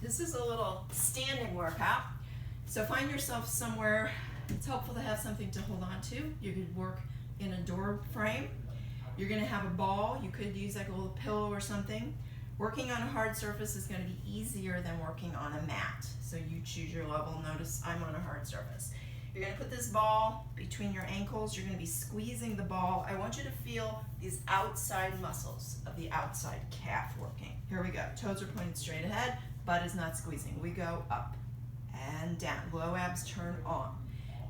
This is a little standing workout. So find yourself somewhere. It's helpful to have something to hold on to. You could work in a door frame. You're going to have a ball. You could use like a little pillow or something. Working on a hard surface is going to be easier than working on a mat. So you choose your level. Notice I'm on a hard surface. You're going to put this ball between your ankles. You're going to be squeezing the ball. I want you to feel these outside muscles of the outside calf working. Here we go. Toes are pointed straight ahead. Butt is not squeezing. We go up and down. Low abs turn on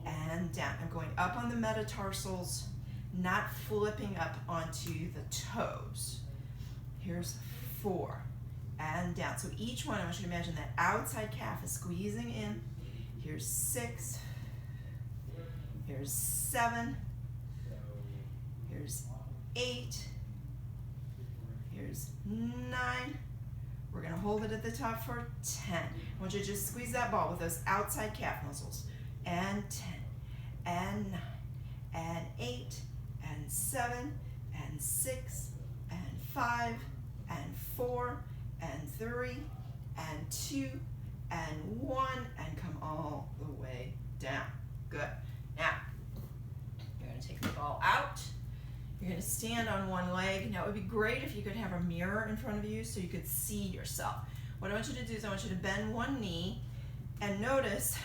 and down. I'm going up on the metatarsals, not flipping up onto the toes. Here's 4 and down. So each one, I want you to imagine that outside calf is squeezing in. Here's 6. Here's 7. Here's 8. Here's 9. We're going to hold it at the top for 10. I want you to just squeeze that ball with those outside calf muscles. And 10, and 9, and 8, and 7, and 6, and 5, and 4, and 3, and 2, and 1, and come all the way down. Good. Now, you're going to take the ball out. You're going to stand on one leg. Now, it would be great if you could have a mirror in front of you so you could see yourself. What I want you to do is I want you to bend one knee and notice,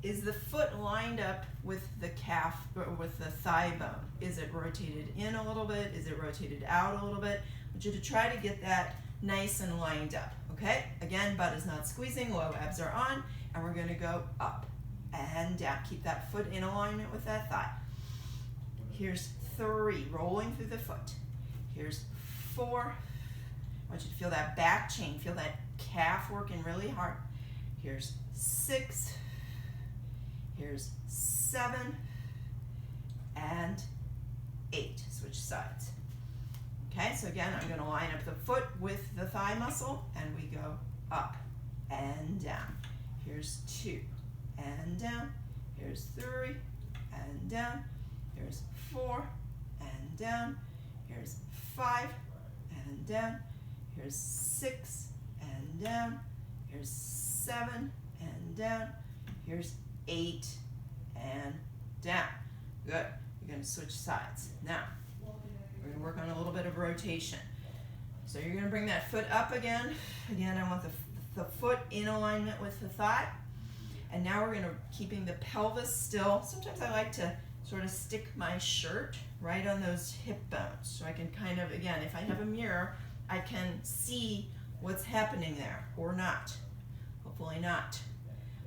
is the foot lined up with the calf, or with the thigh bone? Is it rotated in a little bit? Is it rotated out a little bit? I want you to try to get that nice and lined up, okay? Again, butt is not squeezing, low abs are on, and we're going to go up and down. Keep that foot in alignment with that thigh. Here's 3, rolling through the foot. Here's 4. I want you to feel that back chain, feel that calf working really hard. Here's 6. Here's 7 and 8. Switch sides. Okay, so again, I'm going to line up the foot with the thigh muscle, and we go up and down. Here's 2 and down. Here's 3 and down. Here's 4 and down. Here's 5 and down. Here's 6 and down. Here's 7 and down. Here's 8 and down. Good. You're going to switch sides. Now, we're going to work on a little bit of rotation. So you're going to bring that foot up again. Again, I want the foot in alignment with the thigh. And now we're going to keeping the pelvis still. Sometimes I like to sort of stick my shirt right on those hip bones. So I can kind of, again, if I have a mirror, I can see what's happening there, or not. Hopefully not.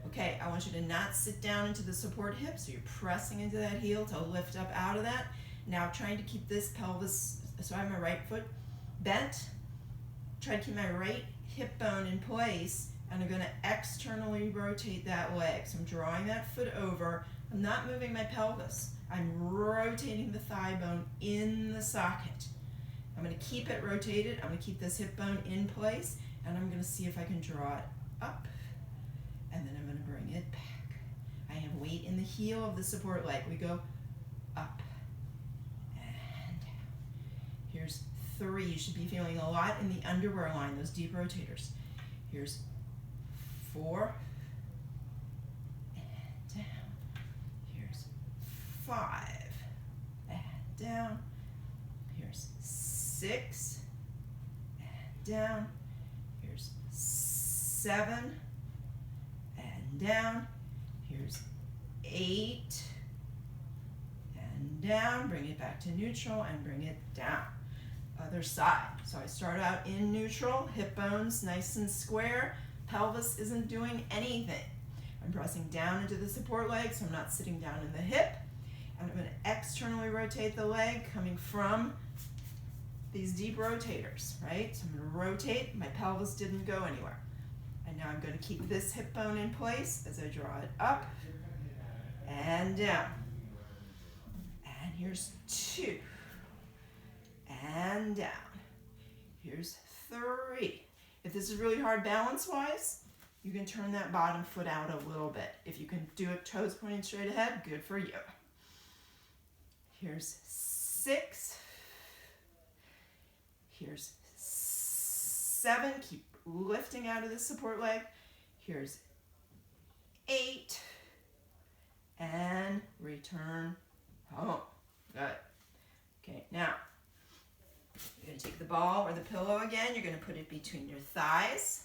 Okay, I want you to not sit down into the support hip, so you're pressing into that heel to lift up out of that. Now trying to keep this pelvis, so I have my right foot bent. Try to keep my right hip bone in place, and I'm going to externally rotate that leg. So I'm drawing that foot over. I'm not moving my pelvis. I'm rotating the thigh bone in the socket. I'm going to keep it rotated. I'm going to keep this hip bone in place, and I'm going to see if I can draw it up, and then I'm going to bring it back. I have weight in the heel of the support leg. We go up and down. Here's 3. You should be feeling a lot in the underwear line, those deep rotators. Here's 4 and down. Here's 5 and down. Here's 6 and down. Here's 7 and down. Here's 8 and down. Bring it back to neutral and bring it down. Other side. So I start out in neutral, hip bones nice and square. Pelvis isn't doing anything. I'm pressing down into the support leg, so I'm not sitting down in the hip. And I'm going to externally rotate the leg coming from these deep rotators, right? So I'm going to rotate. My pelvis didn't go anywhere. And now I'm going to keep this hip bone in place as I draw it up and down. And here's 2 and down. Here's 3. If this is really hard balance-wise, you can turn that bottom foot out a little bit. If you can do it toes pointing straight ahead, good for you. Here's 6. Here's 7. Keep lifting out of the support leg. Here's 8, and return home. Good. Okay, now you're going to take the ball or the pillow again. You're going to put it between your thighs.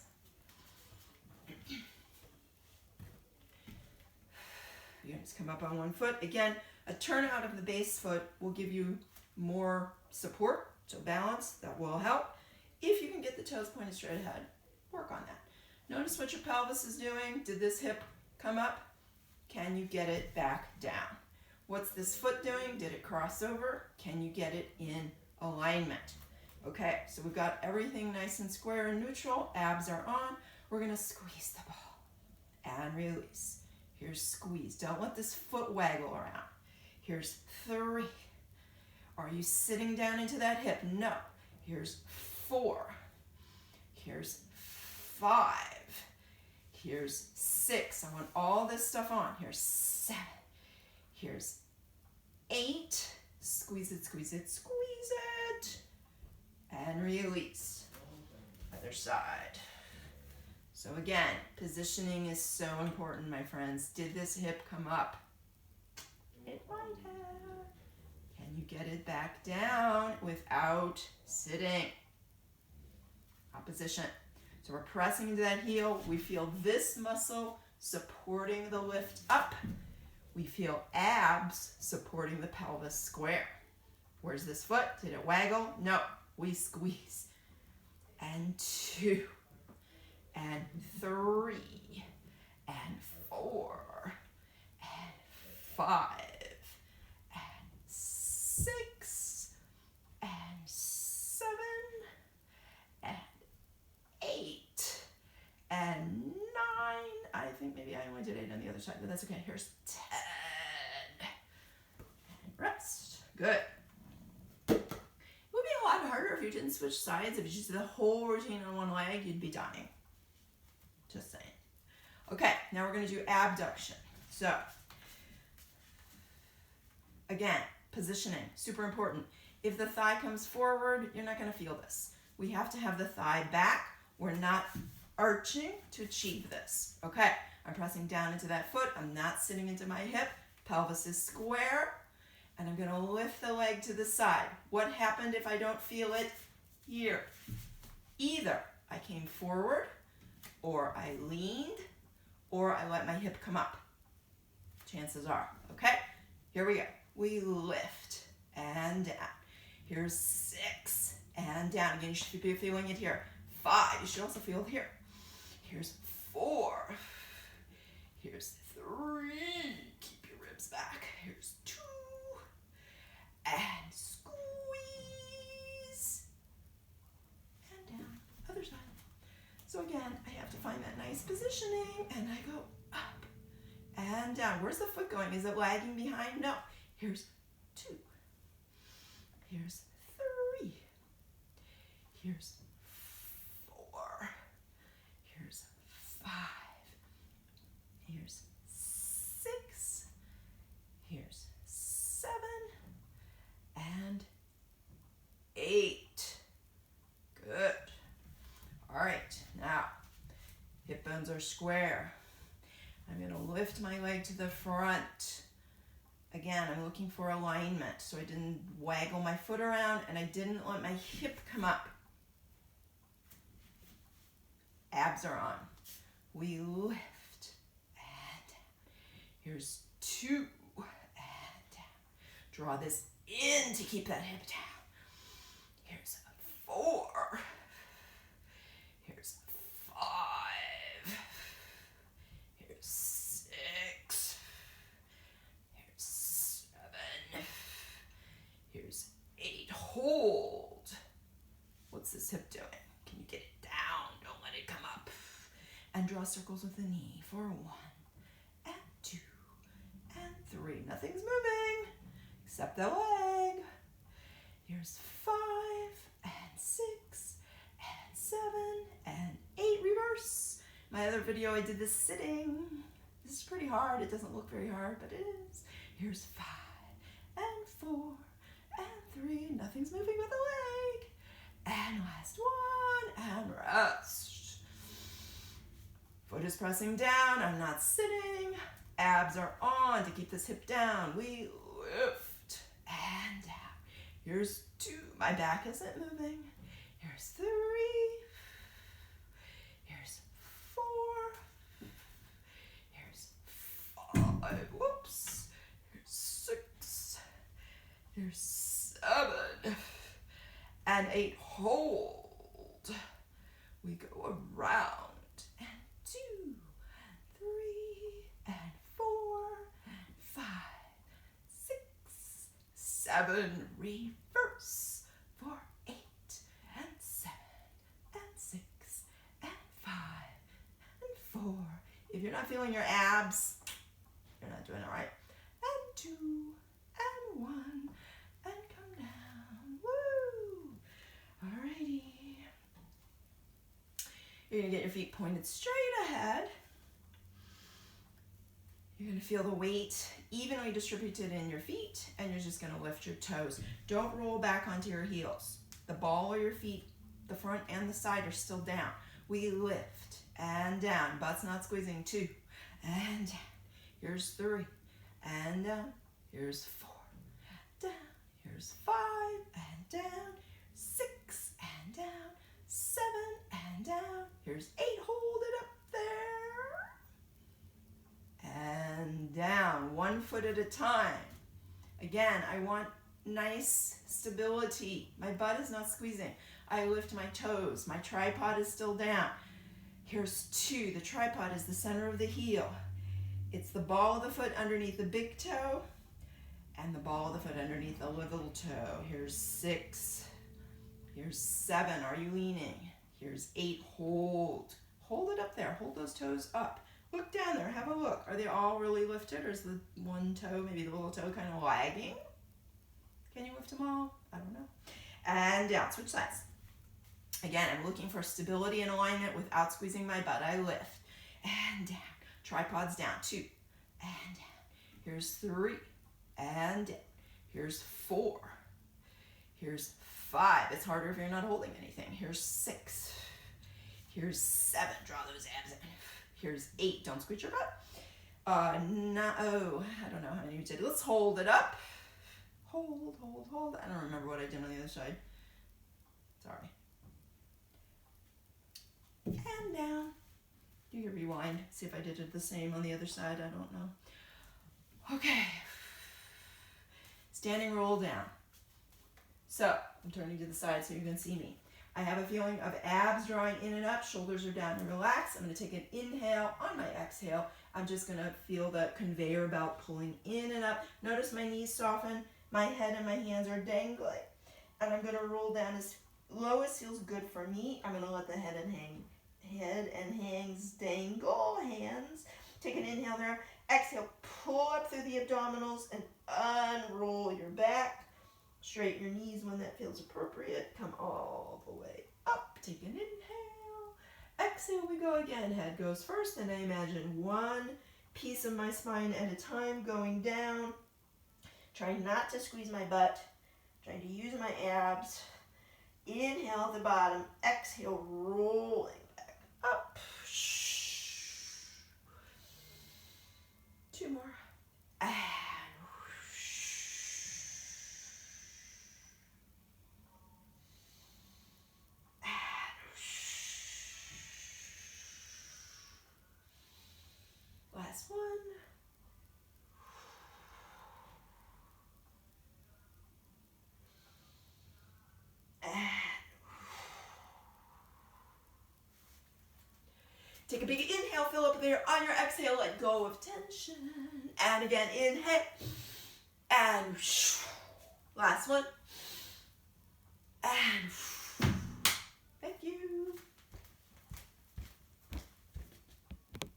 You're going to just come up on one foot. Again, a turnout of the base foot will give you more support, so balance. That will help. If you can get the toes pointed straight ahead, work on that. Notice what your pelvis is doing. Did this hip come up? Can you get it back down? What's this foot doing? Did it cross over? Can you get it in alignment? Okay, so we've got everything nice and square and neutral. Abs are on. We're going to squeeze the ball and release. Here's squeeze. Don't let this foot waggle around. Here's 3. Are you sitting down into that hip? No. Here's 4. Here's 5. Here's 6. I want all this stuff on. Here's 7. Here's 8. Squeeze it, squeeze it, squeeze it. And release. Other side. So again, positioning is so important, my friends. Did this hip come up? It might have. Can you get it back down without sitting? Opposition. So we're pressing into that heel. We feel this muscle supporting the lift up. We feel abs supporting the pelvis square. Where's this foot? Did it waggle? No. We squeeze. And 2. And 3. And 4. And 5. And 6. And 7. And 8. And 9. I think maybe I only did 8 on the other side, but that's okay. Here's 10. And rest. Good. It would be a lot harder if you didn't switch sides. If you just did the whole routine on one leg, you'd be dying. Just saying. Okay, now we're going to do abduction. So, again, positioning, super important. If the thigh comes forward, you're not going to feel this. We have to have the thigh back. We're not arching to achieve this. Okay, I'm pressing down into that foot. I'm not sitting into my hip. Pelvis is square. And I'm going to lift the leg to the side. What happened if I don't feel it? Here. Either I came forward, or I leaned, or I let my hip come up. Chances are. Okay? Here we go. We lift and down. Here's 6 and down. Again, you should be feeling it here. 5. You should also feel it here. Here's 4. Here's 3. Keep your ribs back. Here's 2. And squeeze. And down. Other side. So again, I have to find that nice positioning, and I go up and down. Where's the foot going? Is it lagging behind? No. Here's 2. Here's 3. Here's 4. Here's 5. Here's 6. Here's 7. And 8. Good. All right, now hip bones are square. I'm going to lift my leg to the front. Again, I'm looking for alignment, so I didn't waggle my foot around and I didn't let my hip come up. Abs are on. We lift and down. Here's 2 and down. Draw this in to keep that hip down. Here's 4. Here's 5. Here's 6. Here's 7. Here's 8. Hold. What's this hip doing? Can you get it down? Don't let it come up. And draw circles with the knee for 1 and 2 and 3. Nothing's moving except the leg. Here's 5 and 6 and 7 and 8. Reverse. My other video, I did this sitting. This is pretty hard. It doesn't look very hard, but it is. Here's 5 and 4 and 3. Nothing's moving but the leg. And last one, and rest. is pressing down. I'm not sitting. Abs are on to keep this hip down. We lift and down. Here's 2. My back isn't moving. Here's 3. Here's 4. Here's 5. Whoops. Here's 6. Here's 7. And 8. Hold. We go around. And 2, 3, and 4, and 5, 6, 7. Reverse for 8, and 7, and 6, and 5, and 4. If you're not feeling your abs, you're not doing it right. And 2, and 1, and come down. Woo! Alrighty. You're going to get your feet pointed straight ahead. You're going to feel the weight evenly distributed in your feet, and you're just going to lift your toes. Don't roll back onto your heels. The ball of your feet, the front and the side, are still down. We lift and down. Butt's not squeezing. 2 and down. Here's 3 and down. Here's 4 down. Here's 5 and down. 6 and down. 7 and down. Here's 8. Hold it up there. And down. 1 foot at a time. Again, I want nice stability. My butt is not squeezing. I lift my toes. My tripod is still down. Here's 2. The tripod is the center of the heel. It's the ball of the foot underneath the big toe and the ball of the foot underneath the little toe. Here's 6. Here's 7. Are you leaning? Here's 8. Hold. Hold it up there. Hold those toes up. Look down there. Have a look. Are they all really lifted, or is the one toe, maybe the little toe, kind of lagging? Can you lift them all? I don't know. And down. Switch sides. Again, I'm looking for stability and alignment without squeezing my butt. I lift and down. Tripods down. 2 and down. Here's 3 and down. Here's 4. Here's 5. It's harder if you're not holding anything. Here's 6. Here's 7. Draw those abs in. Here's 8. Don't squeeze your butt. I don't know how many you did. Let's hold it up. Hold, hold, hold. I don't remember what I did on the other side. Sorry. And down. You can rewind. See if I did it the same on the other side. I don't know. Okay. Standing roll down. So, I'm turning to the side so you can see me. I have a feeling of abs drawing in and up, shoulders are down and relaxed. I'm going to take an inhale. On my exhale, I'm just going to feel the conveyor belt pulling in and up. Notice my knees soften, my head and my hands are dangling. And I'm going to roll down as low as feels good for me. I'm going to let the head and hands dangle, hands. Take an inhale there. Exhale, pull up through the abdominals and unroll your back. Straighten your knees when that feels appropriate. Come all the way up. Take an inhale. Exhale, we go again. Head goes first, and I imagine one piece of my spine at a time going down. Trying not to squeeze my butt. Trying to use my abs. Inhale at the bottom. Exhale, rolling back up. 2 more. Last one. Take a big inhale, fill up there. On your exhale, let go of tension. And again, inhale. And last one. And